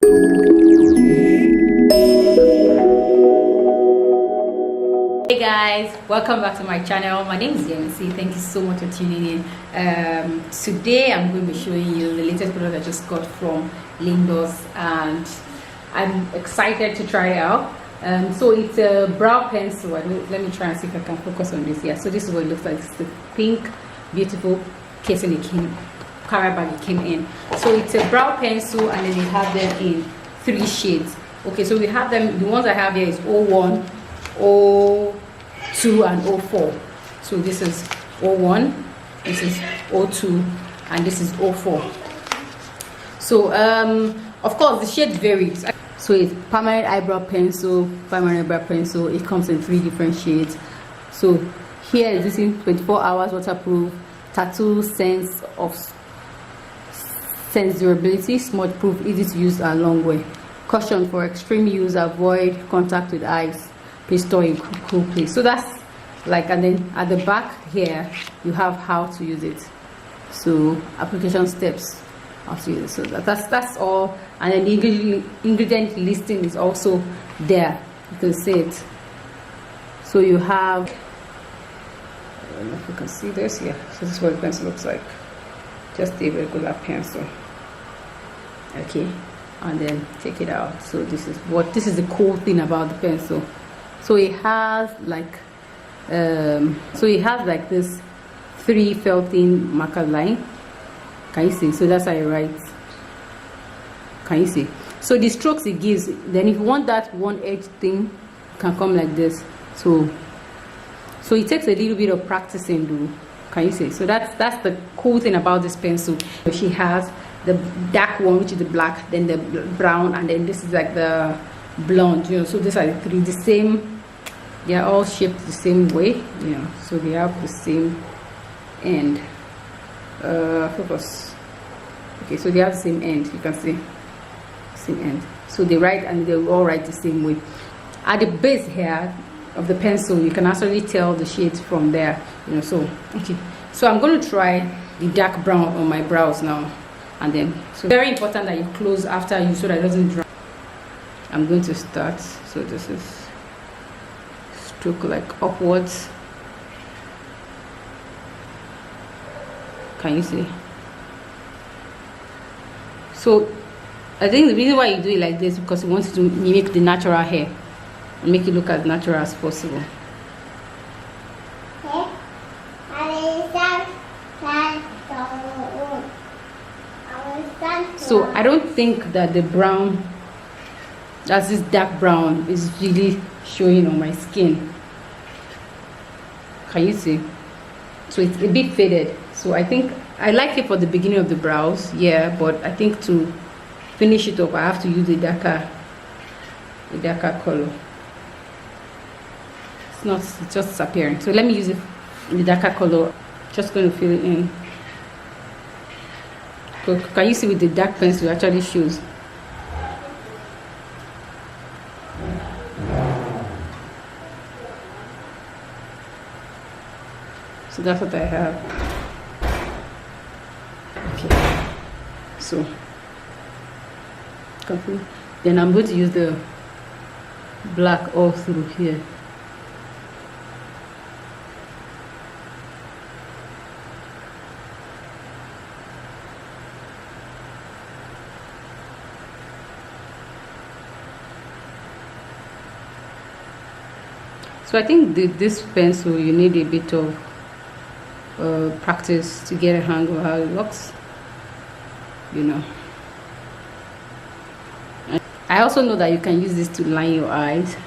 Hey guys, welcome back to my channel. My name is Yemisi. Thank you so much for tuning in. Today I'm going to be showing you the latest product I just got from Lindoirs, and I'm excited to try it out. So it's a brow pencil. Let me try and see if I can focus on this. Yeah, so this is what it looks like. It's the pink, beautiful casing it came, camera bag it came in. So it's a brow pencil, and then they have them in 3 shades. Okay, so we have them. The ones I have here is 01, 02 and 04. So this is 01, this is 02, and this is 04. So of course the shade varies. So it's permanent eyebrow pencil, permanent eyebrow pencil. It comes in 3 different shades. So here is this in 24 hours waterproof, tattoo sense durability, smudge proof, easy to use and long way. Caution for extreme use, avoid contact with eyes. Please store in cool place. So that's like, and then at the back here you have how to use it. So application steps, how to use it. So that's all. And then the ingredient listing is also there. You can see it. So you have, I don't know if you can see this. Yeah. So this is what the pencil looks like. Just a regular pencil. Okay. And then take it out. So this is the cool thing about the pencil. So it has like this 3 felt-in marker line. Can you see? So that's how you write. Can you see? So the strokes it gives, then if you want that one edge thing, it can come like this. So it takes a little bit of practicing, though. Can you see? So that's the cool thing about this pencil. She has the dark one, which is the black, then the brown, and then this is like the blonde. You know, so these are the 3 the same. They are all shaped the same way. You know, so they have the same end. Focus. Okay, so they have the same end. You can see same end. So they write, and they all write the same way. At the base here of the pencil, you can actually tell the shades from there. You know, so okay. So I'm going to try the dark brown on my brows now. And then, so very important that you close after you so that it doesn't dry. I'm going to start. So this is stroke like upwards. Can you see? So I think the reason why you do it like this is because you want to mimic the natural hair and make it look as natural as possible. So I don't think that the brown, that's this dark brown, is really showing on my skin. Can you see? So it's a bit faded. So I think I like it for the beginning of the brows, yeah, but I think to finish it up I have to use a darker color. It's just disappearing. So let me use it in the darker color. Just going to fill it in. So can you see with the dark pencil it actually shows. So that's what I have. Okay. So then I'm going to use the black all through here. So I think this pencil, you need a bit of practice to get a hang of how it works, you know. And I also know that you can use this to line your eyes,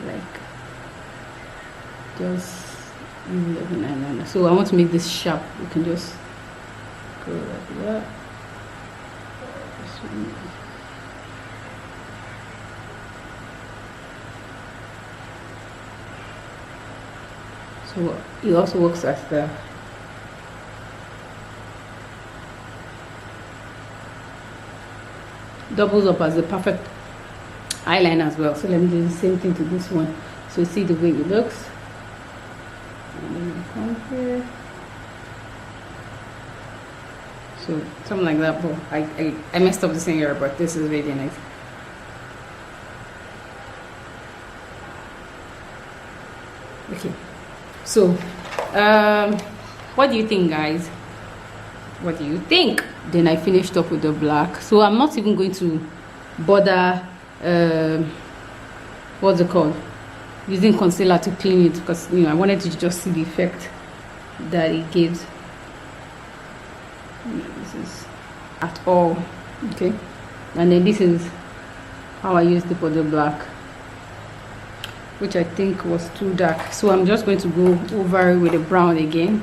like just use it as an eyeliner. So I want to make this sharp. You can just go like that. So it also works as the doubles up as the perfect eyeliner as well. So let me do the same thing to this one. So you see the way it looks. And then you come here. So something like that. But I messed up the singer, but this is really nice. Okay, so what do you think, guys? What do you think? Then I finished up with the black, so I'm not even going to bother what's it called, using concealer to clean it, because you know I wanted to just see the effect that it gives. This is at all okay, and then this is how I used it for the black, which I think was too dark, so I'm just going to go over it with the brown again,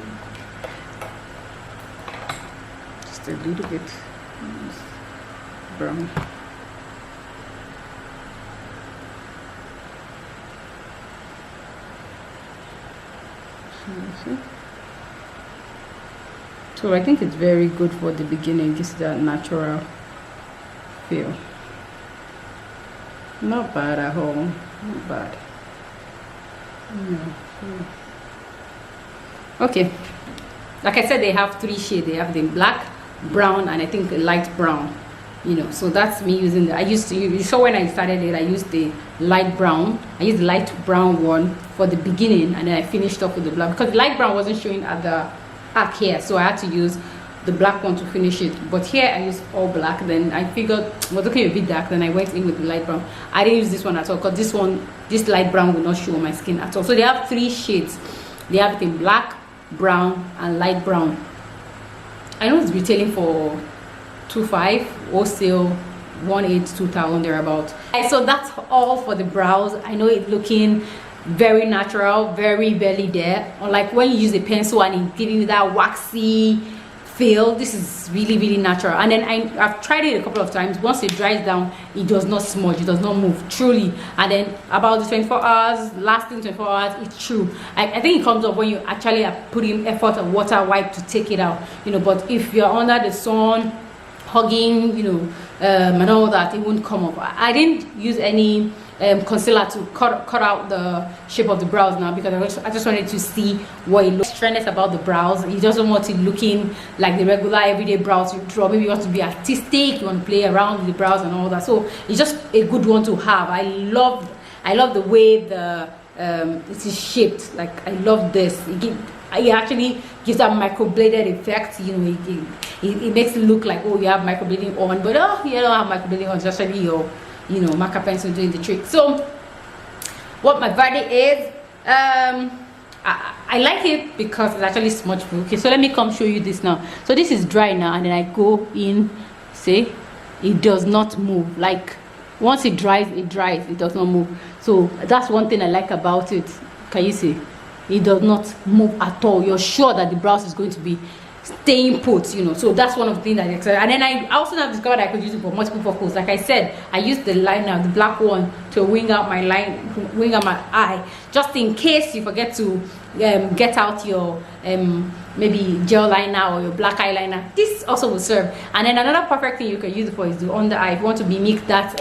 just a little bit brown. So I think it's very good for the beginning, just that natural feel. Not bad at all, not bad. Okay, like I said, they have 3 shades. They have the black, brown, and I think a light brown, you know. So that's me using the, I used to, you saw when I started it, I used the light brown. I used the light brown one for the beginning, and then I finished up with the black, because the light brown wasn't showing at the arc here, so I had to use the black one to finish it. But here I used all black. Then I figured it was okay, a bit dark, then I went in with the light brown. I didn't use this one at all, because this light brown will not show on my skin at all. So they have 3 shades. They have it in black, brown, and light brown. I know it's retailing for $2,500, wholesale $1,800, $2,000 thereabout. So that's all for the brows. I know it's looking very natural, very barely there, unlike when you use a pencil and it gives you that waxy feel. This is really natural. And then I've tried it a couple of times. Once it dries down, it does not smudge, it does not move, truly. And then about the 24 hours, lasting 24 hours, it's true. I think it comes up when you actually are putting effort and water wipe to take it out, you know. But if you're under the sun, hugging, you know, and all that, it won't come up. I didn't use any concealer to cut out the shape of the brows now, because I just wanted to see what it looks. Trendless about the brows. You just don't want it looking like the regular everyday brows you draw. Maybe you want to be artistic, you want to play around with the brows and all that. So it's just a good one to have. I love the way the it is shaped. Like, I love this. It actually gives that microbladed effect, you know. It makes it look like, oh, you have microblading on, but oh, you don't have microblading on, it's just really your, you know, marker pencil doing the trick. So what my verdict is, I like it because it's actually smudge proof. Okay, so let me come show you this now. So this is dry now, and then I go in, see, it does not move. Like, once it dries, it does not move. So that's one thing I like about it. Can you see? It does not move at all. You're sure that the brows is going to be staying put, you know. So that's one of the things that I excited. And then I also now discovered I could use it for multiple purposes. Like I said, I used the liner, the black one, to wing out my line, wing out my eye, just in case you forget to get out your maybe gel liner or your black eyeliner. This also will serve. And then another perfect thing you can use it for is the under eye. If you want to mimic that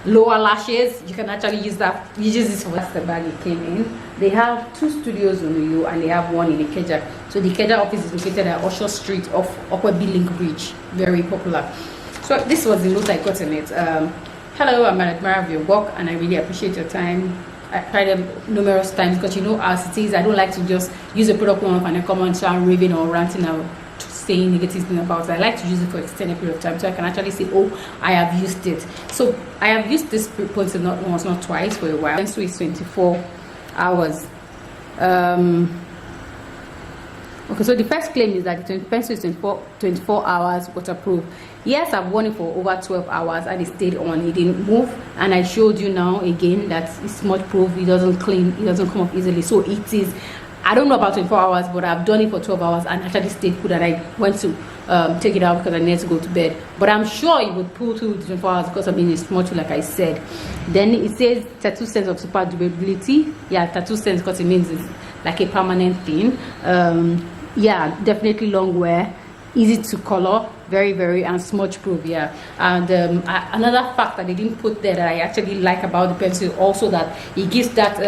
lower lashes, you can actually use that. You use this for. That's the bag it came in. They have 2 studios on Uyo, and they have one in Ikeja. So the Ikeja office is located at Osho Street off Upper B Link Bridge. Very popular. So this was the note I got in it. Hello, I'm an admirer of your work, and I really appreciate your time. I tried them numerous times, because you know, as it is, I don't like to just use a product one and then come and start raving or ranting or saying negative things about it. I like to use it for extended period of time, so I can actually say, oh, I have used it. So I have used this pencil not once, not twice, for a while. Pencil is 24 hours. Okay, so the first claim is that the pencil is 24 hours waterproof. Yes, I've worn it for over 12 hours and it stayed on, it didn't move. And I showed you now again that it's smudge proof, it doesn't clean, it doesn't come off easily. So it is, I don't know about 24 hours, but I've done it for 12 hours and actually stayed put, and I went to take it out because I needed to go to bed. But I'm sure it would pull through 24 hours because of being smudge, like I said. Then it says 32 cents of super durability. Yeah, 32 cents, because it means it's like a permanent thing. Yeah, definitely long wear, easy to color, very and smudge proof. Yeah. And another fact that they didn't put there that I actually like about the pencil, also that it gives that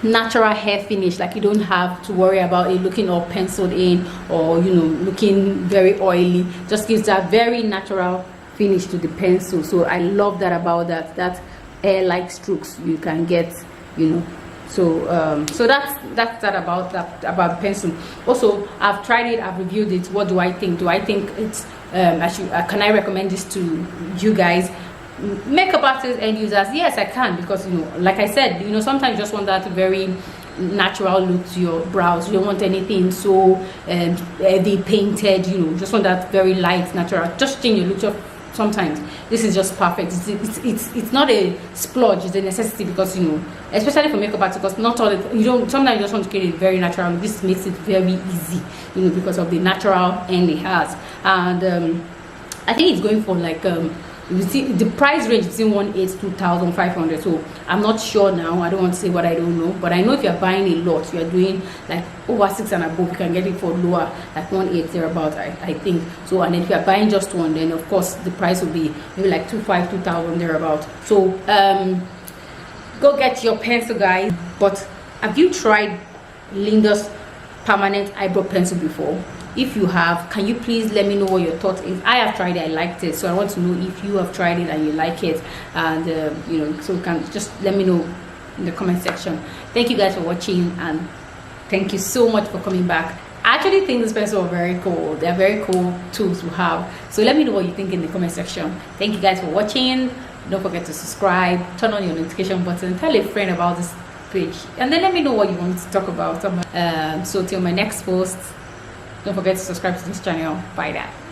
natural hair finish. Like you don't have to worry about it looking all penciled in or, you know, looking very oily. Just gives that very natural finish to the pencil. So I love that about that hair like strokes you can get, you know. So so that's that about pencil. Also, I've tried it, I've reviewed it. What do I think? Do I think it's can I recommend this to you guys, makeup artists and users? Yes, I can, because, you know, like I said, you know, sometimes you just want that very natural look to your brows. You don't want anything so heavy painted, you know, just want that very light natural, just change your look. Sometimes this is just perfect. It's not a splurge, it's a necessity, because, you know, especially for makeup artists, because not all you don't, sometimes you just want to get it very natural. This makes it very easy, you know, because of the natural end it has. And I think it's going for like you see the price range between 1,800 to 2,500. So I'm not sure now, I don't want to say what I don't know, but I know if you're buying a lot, you're doing like over 6 and above, you can get it for lower, like 1,800 thereabout, I think. So, and then if you're buying just one, then of course the price will be maybe like 2,500, 2,000 thereabout. So go get your pencil, guys. But have you tried Lindoirs permanent eyebrow pencil before? If you have, can you please let me know what your thoughts is? I have tried it, I liked it, so I want to know if you have tried it and you like it. And you know, so you can just let me know in the comment section. Thank you guys for watching, and thank you so much for coming back. I actually think this pencil are very cool. They're very cool tools to have. So let me know what you think in the comment section. Thank you guys for watching. Don't forget to subscribe, turn on your notification button, tell a friend about this page, and then let me know what you want me to talk about. So till my next post, don't forget to subscribe to this channel. Bye now.